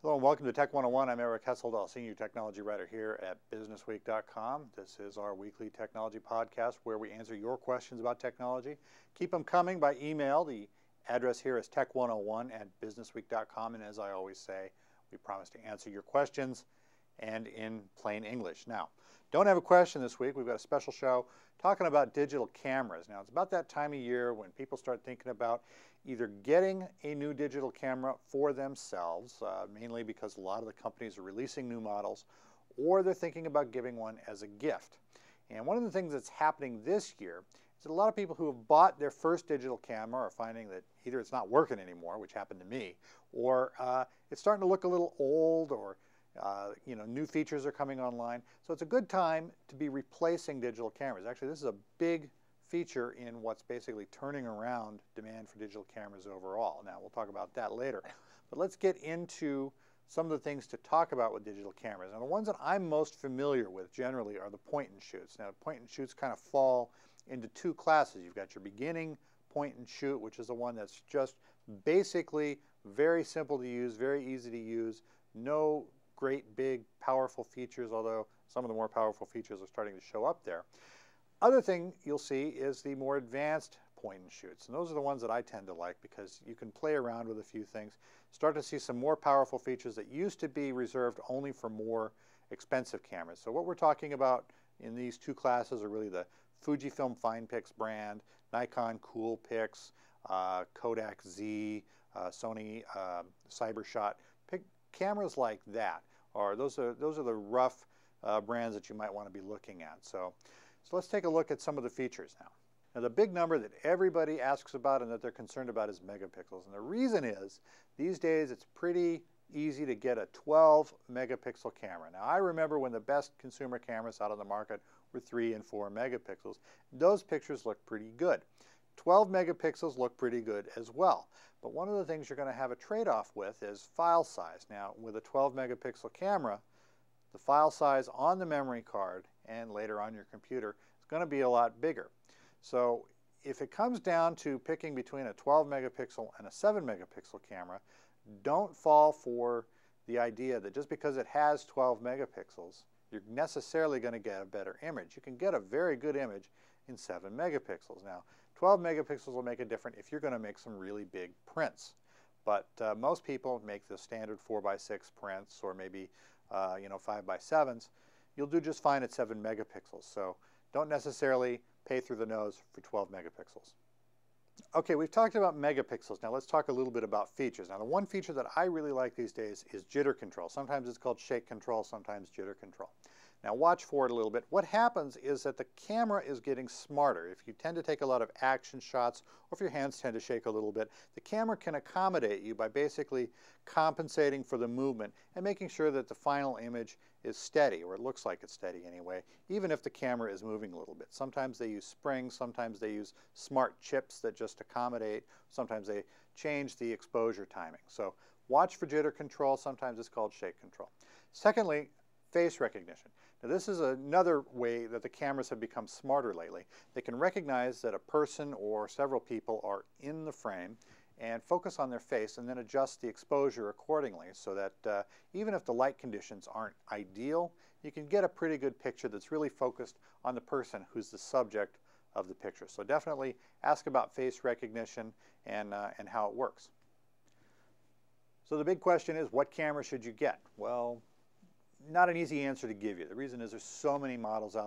Hello and welcome to Tech 101. I'm Eric Hesseldahl, Senior Technology Writer here at BusinessWeek.com. This is our weekly technology podcast where we answer your questions about technology. Keep them coming by email. The address here is tech101@businessweek.com, and as I always say, we promise to answer your questions and in plain English. Now, don't have a question this week. We've got a special show talking about digital cameras. Now, it's about that time of year when people start thinking about either getting a new digital camera for themselves, mainly because a lot of the companies are releasing new models, or they're thinking about giving one as a gift. And one of the things that's happening this year is that a lot of people who have bought their first digital camera are finding that either it's not working anymore, which happened to me, or it's starting to look a little old, or new features are coming online. So it's a good time to be replacing digital cameras. Actually, this is a big feature in what's basically turning around demand for digital cameras overall. Now, we'll talk about that later. But let's get into some of the things to talk about with digital cameras. Now, the ones that I'm most familiar with generally are the point and shoots. Now, point and shoots kind of fall into two classes. You've got your beginning point and shoot, which is the one that's just basically very simple to use, very easy to use, no great big powerful features, although some of the more powerful features are starting to show up there. Other thing you'll see is the more advanced point and shoots, and those are the ones that I tend to like because you can play around with a few things, start to see some more powerful features that used to be reserved only for more expensive cameras. So what we're talking about in these two classes are really the Fujifilm FinePix brand, Nikon Coolpix, Kodak Z, Sony CyberShot. Pick cameras like that, or those are the rough brands that you might want to be looking at. So let's take a look at some of the features now. Now, the big number that everybody asks about and that they're concerned about is megapixels. And the reason is, these days it's pretty easy to get a 12 megapixel camera. Now, I remember when the best consumer cameras out on the market were 3 and 4 megapixels. Those pictures look pretty good. 12 megapixels look pretty good as well. But one of the things you're going to have a trade-off with is file size. Now, with a 12 megapixel camera, the file size on the memory card and later on your computer is going to be a lot bigger. So if it comes down to picking between a 12 megapixel and a 7 megapixel camera, don't fall for the idea that just because it has 12 megapixels, you're necessarily going to get a better image. You can get a very good image in 7 megapixels. Now, 12 megapixels will make a difference if you're going to make some really big prints. But most people make the standard 4x6 prints, or maybe 5x7s. You'll do just fine at 7 megapixels. So don't necessarily pay through the nose for 12 megapixels. Okay, we've talked about megapixels. Now let's talk a little bit about features. Now, the one feature that I really like these days is jitter control. Sometimes it's called shake control, sometimes jitter control. Now watch for it a little bit. What happens is that the camera is getting smarter. If you tend to take a lot of action shots, or if your hands tend to shake a little bit, the camera can accommodate you by basically compensating for the movement and making sure that the final image is steady, or it looks like it's steady anyway, even if the camera is moving a little bit. Sometimes they use springs, sometimes they use smart chips that just accommodate, sometimes they change the exposure timing. So watch for jitter control, sometimes it's called shake control. Secondly, face recognition. Now, this is another way that the cameras have become smarter lately. They can recognize that a person or several people are in the frame and focus on their face and then adjust the exposure accordingly so that even if the light conditions aren't ideal, you can get a pretty good picture that's really focused on the person who's the subject of the picture. So definitely ask about face recognition and how it works. So the big question is, what camera should you get? Well, not an easy answer to give you. The reason is there's so many models out